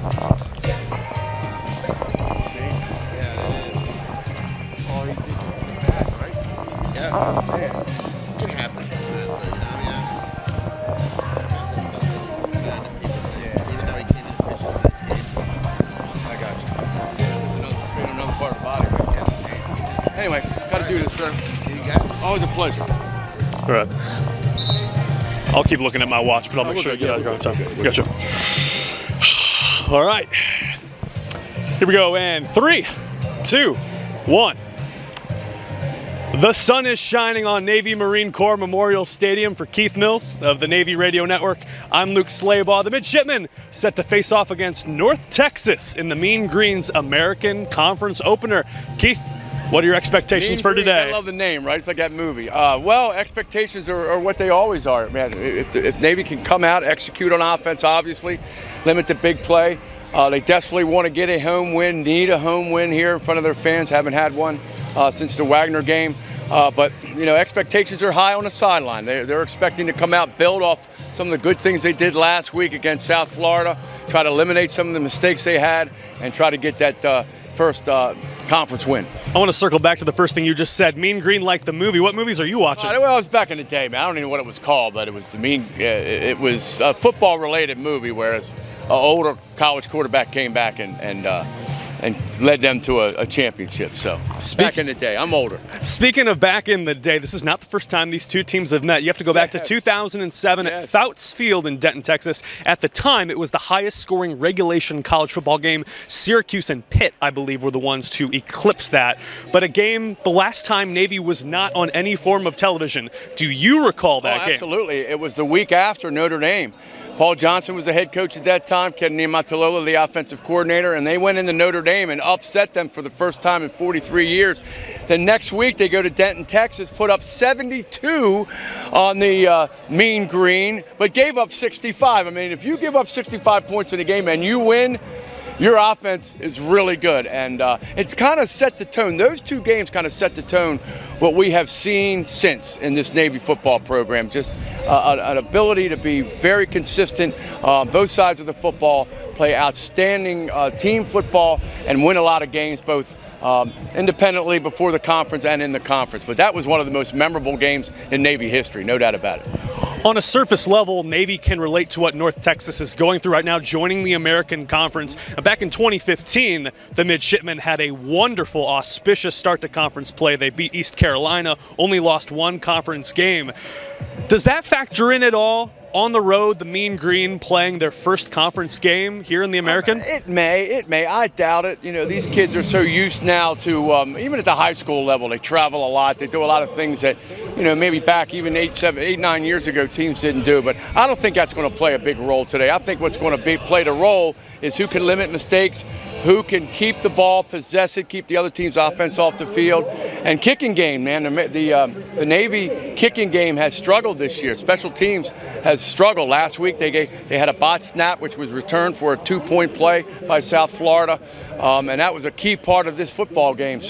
It happens sometimes, right? Even though he came in and pitched in this game. I got you. It's another part of the body. Right? Anyway, got to do this, sir. You got it. Always a pleasure. All right. I'll keep looking at my watch, but I'll make sure I get out of here on time. Gotcha. All right. Here we go, and 3, 2, 1. The sun is shining on Navy Marine Corps Memorial Stadium for Keith Mills of the Navy Radio Network. I'm Luke Slabaugh. The midshipmen set to face off against North Texas in the Mean Green's American Conference opener. Keith, what are your expectations for today? I love the name, right? It's like that movie. Well, expectations are what they always are, man. If Navy can come out, execute on offense, obviously, limit the big play. They desperately want to get a home win, need a home win here in front of their fans. Haven't had one since the Wagner game. But, expectations are high on the sideline. They're expecting to come out, build off some of the good things they did last week against South Florida, try to eliminate some of the mistakes they had, and try to get that first conference win. I want to circle back to the first thing you just said. Mean Green, like the movie. What movies are you watching? Well, it was back in the day, man. I don't even know what it was called, but it was it was a football-related movie, whereas an older college quarterback came back and led them to a championship. So back in the day. I'm older. Speaking of back in the day, this is not the first time these two teams have met. You have to go back to 2007 at Fouts Field in Denton, Texas. At the time, it was the highest scoring regulation college football game. Syracuse and Pitt, I believe, were the ones to eclipse that. But a game, the last time Navy was not on any form of television. Do you recall that game? Absolutely. It was the week after Notre Dame. Paul Johnson was the head coach at that time, Ken Niumatalolo the offensive coordinator, and they went into Notre Dame and upset them for the first time in 43 years. The next week, they go to Denton, Texas, put up 72 on the Mean Green, but gave up 65. I mean, if you give up 65 points in a game and you win, your offense is really good, and it's kind of set the tone. Those two games kind of set the tone what we have seen since in this Navy football program. Just an ability to be very consistent on both sides of the football, play outstanding team football, and win a lot of games both independently before the conference and in the conference. But that was one of the most memorable games in Navy history, no doubt about it. On a surface level, Navy can relate to what North Texas is going through right now, joining the American Conference. Back in 2015, the midshipmen had a wonderful, auspicious start to conference play. They beat East Carolina, only lost one conference game. Does that factor in at all? On the road, the Mean Green playing their first conference game here in the American? It may. I doubt it. These kids are so used now to, even at the high school level, they travel a lot. They do a lot of things that, maybe back even 8, 9 years ago, teams didn't do. But I don't think that's going to play a big role today. I think what's going to play the role is who can limit mistakes, who can keep the ball, possess it, keep the other team's offense off the field. And kicking game, man, the Navy kicking game has struggled this year. Special teams has struggled. Last week they had a bot snap, which was returned for a 2-point play by South Florida, and that was a key part of this football game.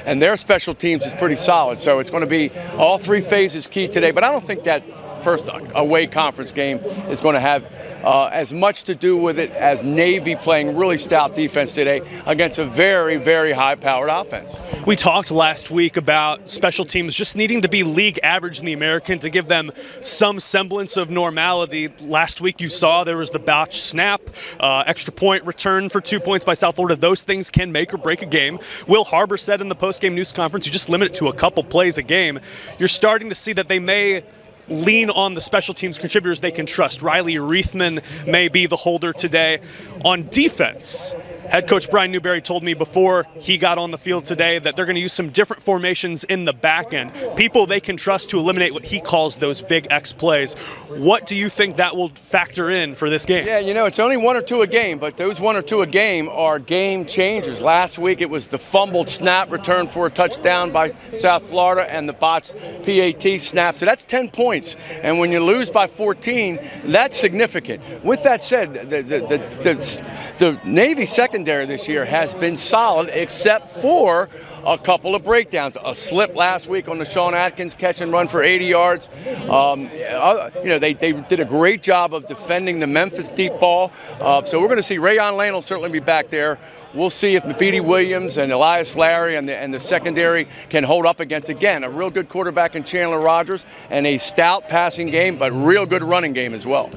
And their special teams is pretty solid. So it's going to be all three phases key today. But I don't think that first away conference game is going to have as much to do with it as Navy playing really stout defense today against a very, very high-powered offense. We talked last week about special teams just needing to be league average in the American to give them some semblance of normality. Last week you saw there was the botch snap, extra point return for 2 points by South Florida. Those things can make or break a game. Will Harbor said in the post-game news conference, you just limit it to a couple plays a game. You're starting to see that they may lean on the special teams contributors they can trust. Riley Reithman may be the holder today. On defense, head coach Brian Newberry told me before he got on the field today that they're going to use some different formations in the back end. People they can trust to eliminate what he calls those big X plays. What do you think that will factor in for this game? Yeah, it's only 1 or 2 a game, but those 1 or 2 a game are game changers. Last week it was the fumbled snap return for a touchdown by South Florida and the botched PAT snap. So that's 10 points. And when you lose by 14, that's significant. With that said, the Navy secondary secondary this year has been solid, except for a couple of breakdowns. A slip last week on the Sean Atkins catch and run for 80 yards. They did a great job of defending the Memphis deep ball. So we're going to see Rayon Lane will certainly be back there. We'll see if Mabidi Williams and Elias Larry and the secondary can hold up against, again, a real good quarterback in Chandler Rogers and a stout passing game, but real good running game as well.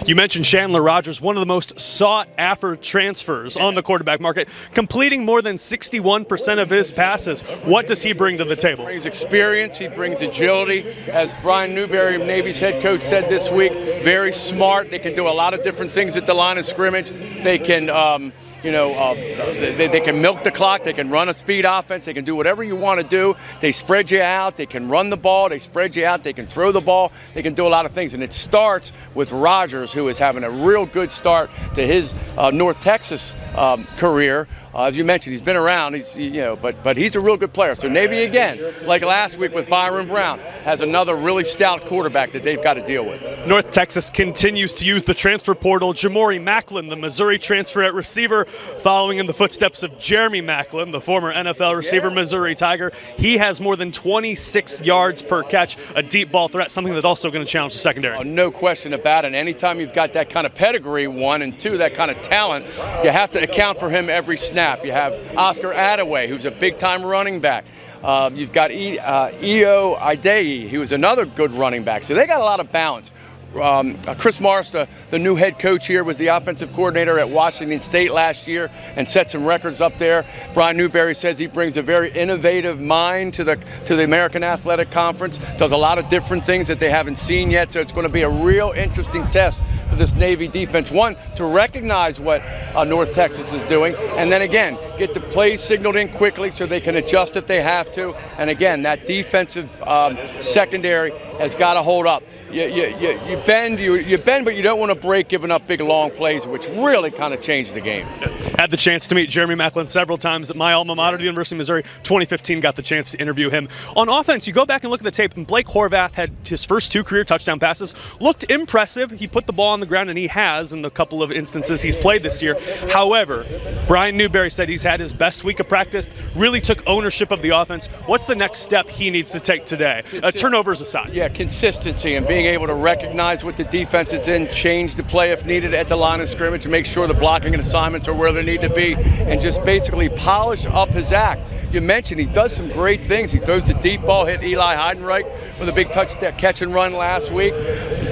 You mentioned Chandler Rogers, one of the most sought-after transfers on the quarterback market, completing more than 61% of his passes. What does he bring to the table? He brings experience. He brings agility. As Brian Newberry, Navy's head coach, said this week, very smart. They can do a lot of different things at the line of scrimmage. They can they can milk the clock. They can run a speed offense. They can do whatever you want to do. They spread you out. They can run the ball. They spread you out. They can throw the ball. They can do a lot of things. And it starts with Rogers, who is having a real good start to his North Texas career. As you mentioned, he's been around. But he's a real good player. So Navy again, like last week with Byron Brown, has another really stout quarterback that they've got to deal with. North Texas continues to use the transfer portal. Jamori Macklin, the Missouri transfer at receiver, following in the footsteps of Jeremy Macklin, the former NFL receiver, Missouri Tiger. He has more than 26 yards per catch, a deep ball threat, something that's also going to challenge the secondary. No question about it. Anytime you've got that kind of pedigree, one, and two, that kind of talent, you have to account for him every snap. You have Oscar Attaway, who's a big-time running back. You've got Eo Idei, who is another good running back. So they got a lot of balance. Chris Morris, the new head coach here, was the offensive coordinator at Washington State last year and set some records up there. Brian Newberry says he brings a very innovative mind to the American Athletic Conference, does a lot of different things that they haven't seen yet, so it's going to be a real interesting test for this Navy defense. One, to recognize what North Texas is doing, and then again, get the plays signaled in quickly so they can adjust if they have to. And again, that defensive secondary has got to hold up. You bend, but you don't want to break giving up big, long plays, which really kind of changed the game. Had the chance to meet Jeremy Macklin several times at my alma mater, the University of Missouri. 2015, got the chance to interview him. On offense, you go back and look at the tape, and Blake Horvath had his first 2 career touchdown passes. Looked impressive. He put the ball on the ground, and he has in the couple of instances he's played this year. However, Brian Newberry said he's had his best week of practice, really took ownership of the offense. What's the next step he needs to take today? Turnovers aside. Yeah, consistency and being able to recognize what the defense is in, change the play if needed at the line of scrimmage, make sure the blocking and assignments are where they need to be, and just basically polish up his act. You mentioned he does some great things. He throws the deep ball, hit Eli Heidenreich with a big catch and run last week.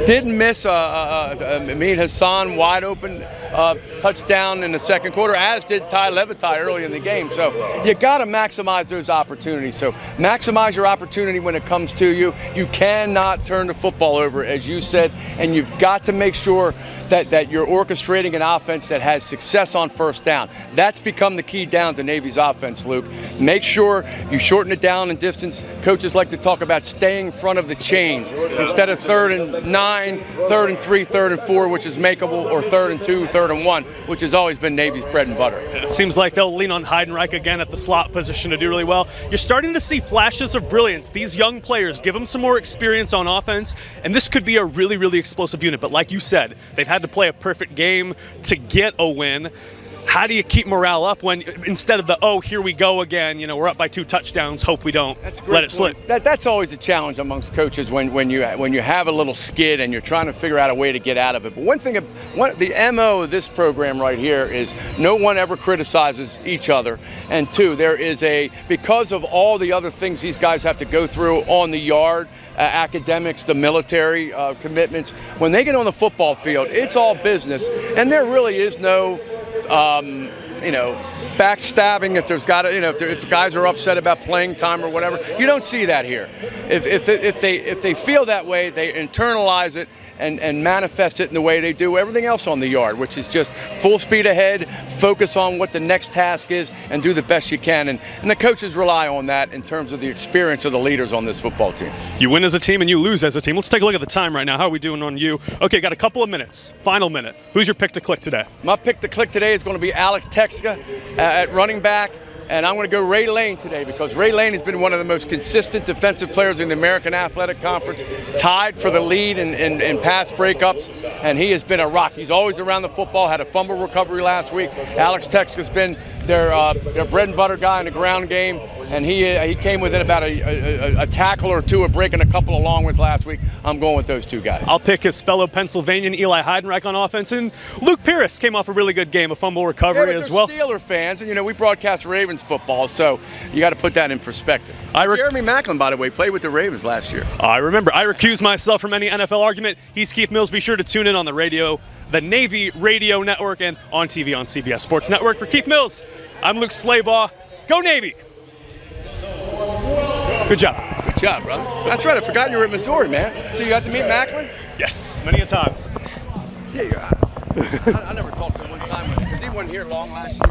Didn't miss Amin Hassan wide open touchdown in the second quarter, as did Ty Levitai early in the game. So you got to maximize those opportunities. So maximize your opportunity when it comes to you. You cannot turn the football over, as you said, and you've got to make sure that you're orchestrating an offense that has success on first down. That's become the key down to Navy's offense, Luke. Make sure you shorten it down in distance. Coaches like to talk about staying in front of the chains instead of 3rd and 9, 3rd and 3, 3rd and 4, which is makeable, or 3rd and 2, 3rd and 1, which has always been Navy's bread and butter. It seems like they'll lean on Heidenreich again at the slot position to do really well. You're starting to see flashes of brilliance. These young players, give them some more experience on offense, and this could be a really, really explosive unit. But like you said, they've had to play a perfect game to get a win. How do you keep morale up when, instead of here we go again, we're up by 2 touchdowns, hope we don't let it slip? That's always a challenge amongst coaches when you have a little skid and you're trying to figure out a way to get out of it. But the MO of this program right here is no one ever criticizes each other. And 2, because of all the other things these guys have to go through on the yard, academics, the military commitments, when they get on the football field, it's all business. And there really is no backstabbing if if guys are upset about playing time or whatever. You don't see that here. If they feel that way, they internalize it and manifest it in the way they do everything else on the yard, which is just full speed ahead, focus on what the next task is, and do the best you can. And the coaches rely on that in terms of the experience of the leaders on this football team. You win as a team and you lose as a team. Let's take a look at the time right now. How are we doing on you? Okay, got a couple of minutes. Final minute. Who's your pick to click today? My pick to click today is going to be Alex Texka at running back. And I'm going to go Ray Lane today because Ray Lane has been one of the most consistent defensive players in the American Athletic Conference, tied for the lead in pass breakups, and he has been a rock. He's always around the football, had a fumble recovery last week. Alex Texas has been their bread and butter guy in the ground game, and he came within about a tackle or two of breaking a couple of long ones last week. I'm going with those two guys. I'll pick his fellow Pennsylvanian Eli Heidenreich on offense, and Luke Pierce came off a really good game, a fumble recovery as well. Steeler fans, and we broadcast Ravens football, so you got to put that in perspective. Jeremy Maclin, by the way, played with the Ravens last year. I remember. I recuse myself from any NFL argument. He's Keith Mills. Be sure to tune in on the radio, the Navy Radio Network, and on TV on CBS Sports Network. For Keith Mills, I'm Luke Slabaugh. Go Navy! Good job. Good job, brother. That's right. I forgot you were at Missouri, man. So you got to meet Maclin? Yes, many a time. Yeah, I never talked to him one time because he wasn't here long last year.